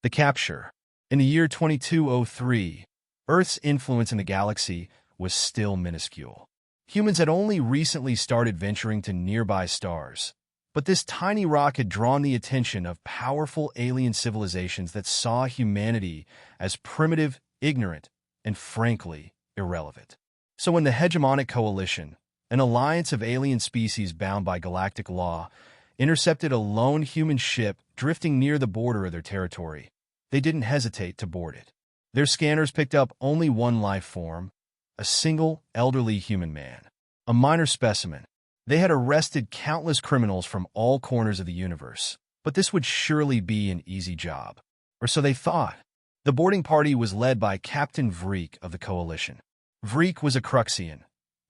The capture. In the year 2203, Earth's influence in the galaxy was still minuscule. Humans had only recently started venturing to nearby stars, but this tiny rock had drawn the attention of powerful alien civilizations that saw humanity as primitive, ignorant, and frankly, irrelevant. So when the Hegemonic Coalition, an alliance of alien species bound by galactic law, intercepted a lone human ship drifting near the border of their territory, they didn't hesitate to board it. Their scanners picked up only one life form, a single elderly human man, a minor specimen. They had arrested countless criminals from all corners of the universe, but this would surely be an easy job. Or so they thought. The boarding party was led by Captain Vreek of the Coalition. Vreek was a Cruxian,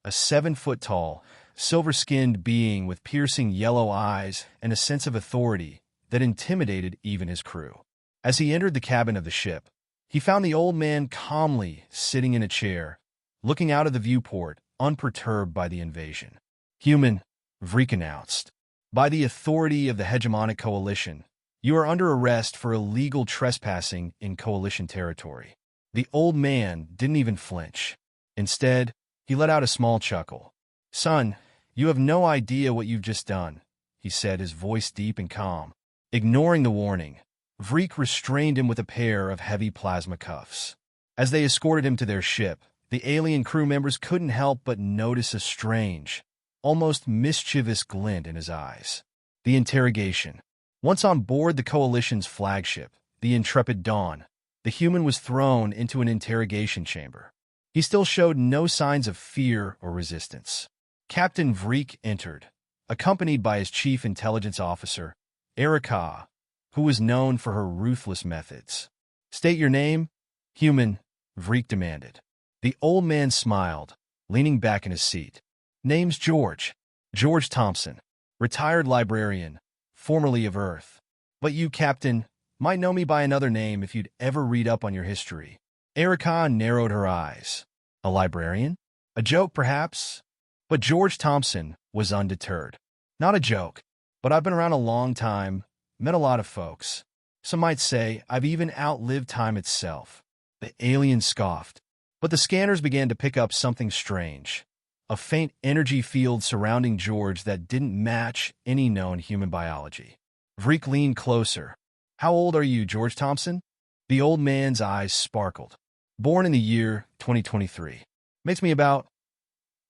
a 7-foot-tall, silver-skinned being with piercing yellow eyes and a sense of authority that intimidated even his crew. As he entered the cabin of the ship, he found the old man calmly sitting in a chair, looking out of the viewport, unperturbed by the invasion. "Human," Vreek announced, "by the authority of the Hegemonic Coalition, you are under arrest for illegal trespassing in Coalition territory." The old man didn't even flinch. Instead, he let out a small chuckle. "Son, you have no idea what you've just done," he said, his voice deep and calm. Ignoring the warning, Vreek restrained him with a pair of heavy plasma cuffs. As they escorted him to their ship, the alien crew members couldn't help but notice a strange, almost mischievous glint in his eyes. The interrogation. Once on board the Coalition's flagship, the Intrepid Dawn, the human was thrown into an interrogation chamber. He still showed no signs of fear or resistance. Captain Vreek entered, accompanied by his chief intelligence officer, Erica, who was known for her ruthless methods. "State your name, human," Vreek demanded. The old man smiled, leaning back in his seat. "Name's George Thompson, retired librarian, formerly of Earth. But you, Captain, might know me by another name if you'd ever read up on your history." Erica narrowed her eyes. A librarian? A joke, perhaps? But George Thompson was undeterred. "Not a joke, but I've been around a long time, met a lot of folks. Some might say I've even outlived time itself." The alien scoffed. But the scanners began to pick up something strange. A faint energy field surrounding George that didn't match any known human biology. Vreek leaned closer. "How old are you, George Thompson?" The old man's eyes sparkled. "Born in the year 2023. Makes me about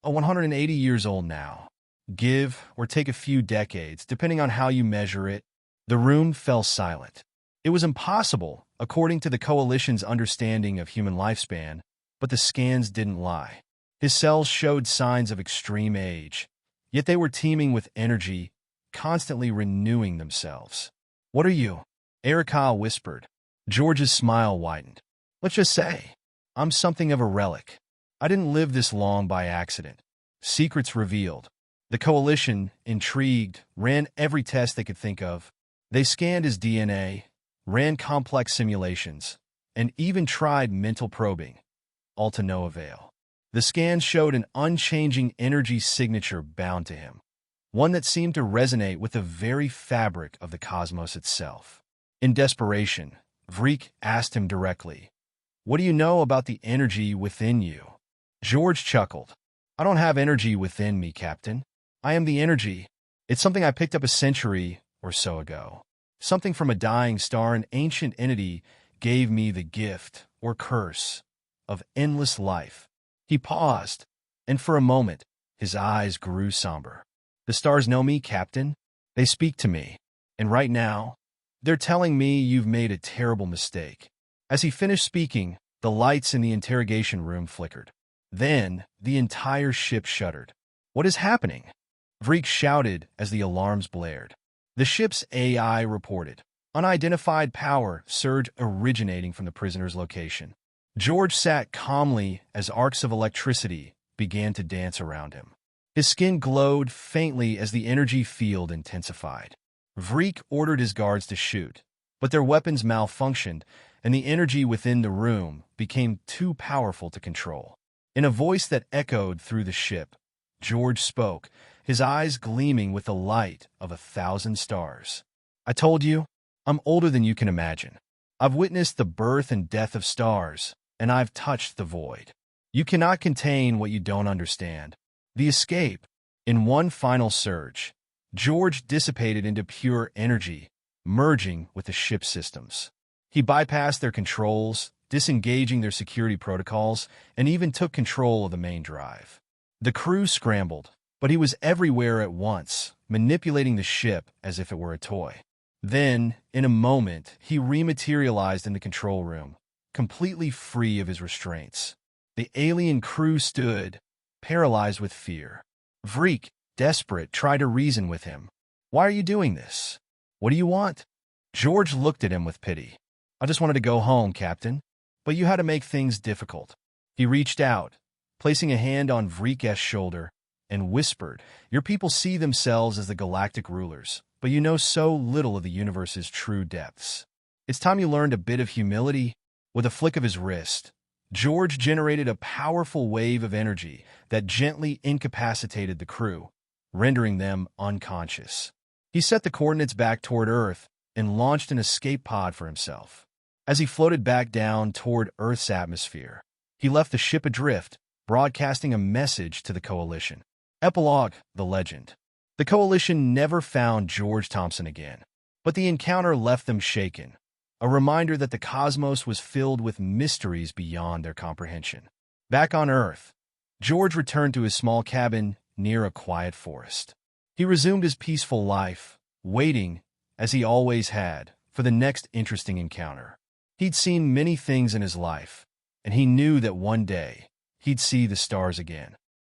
180 years old now. Give or take a few decades, depending on how you measure it." The room fell silent. It was impossible, according to the Coalition's understanding of human lifespan, but the scans didn't lie. His cells showed signs of extreme age, yet they were teeming with energy, constantly renewing themselves. "What are you?" Erica whispered. George's smile widened. "Let's just say, I'm something of a relic. I didn't live this long by accident." Secrets revealed. The Coalition, intrigued, ran every test they could think of. They scanned his DNA, ran complex simulations, and even tried mental probing, all to no avail. The scans showed an unchanging energy signature bound to him, one that seemed to resonate with the very fabric of the cosmos itself. In desperation, Vreek asked him directly, "What do you know about the energy within you?" George chuckled. "I don't have energy within me, Captain. I am the energy. It's something I picked up a century or so ago. Something from a dying star. An ancient entity gave me the gift, or curse, of endless life." He paused, and for a moment, his eyes grew somber. "The stars know me, Captain. They speak to me. And right now, they're telling me you've made a terrible mistake." As he finished speaking, the lights in the interrogation room flickered. Then, the entire ship shuddered. "What is happening?" Vreek shouted as the alarms blared. The ship's AI reported unidentified power surge originating from the prisoner's location. George sat calmly as arcs of electricity began to dance around him. His skin glowed faintly as the energy field intensified. Vreek ordered his guards to shoot, but their weapons malfunctioned, and the energy within the room became too powerful to control. In a voice that echoed through the ship, George spoke, his eyes gleaming with the light of 1,000 stars. "I told you, I'm older than you can imagine. I've witnessed the birth and death of stars, and I've touched the void. You cannot contain what you don't understand. The escape. In one final surge, George dissipated into pure energy, merging with the ship's systems. He bypassed their controls, disengaging their security protocols, and even took control of the main drive. The crew scrambled, but he was everywhere at once, manipulating the ship as if it were a toy. Then, in a moment, he rematerialized in the control room, completely free of his restraints. The alien crew stood, paralyzed with fear. Vreek, desperate, tried to reason with him. "Why are you doing this? What do you want?" George looked at him with pity. "I just wanted to go home, Captain. But you had to make things difficult." He reached out, placing a hand on Vreek's shoulder, and whispered, "Your people see themselves as the galactic rulers, but you know so little of the universe's true depths. It's time you learned a bit of humility." With a flick of his wrist, George generated a powerful wave of energy that gently incapacitated the crew, rendering them unconscious. He set the coordinates back toward Earth and launched an escape pod for himself. As he floated back down toward Earth's atmosphere, he left the ship adrift, broadcasting a message to the Coalition. Epilogue: The Legend. The Coalition never found George Thompson again, but the encounter left them shaken, a reminder that the cosmos was filled with mysteries beyond their comprehension. Back on Earth, George returned to his small cabin near a quiet forest. He resumed his peaceful life, waiting, as he always had, for the next interesting encounter. He'd seen many things in his life, and he knew that one day he'd see the stars again.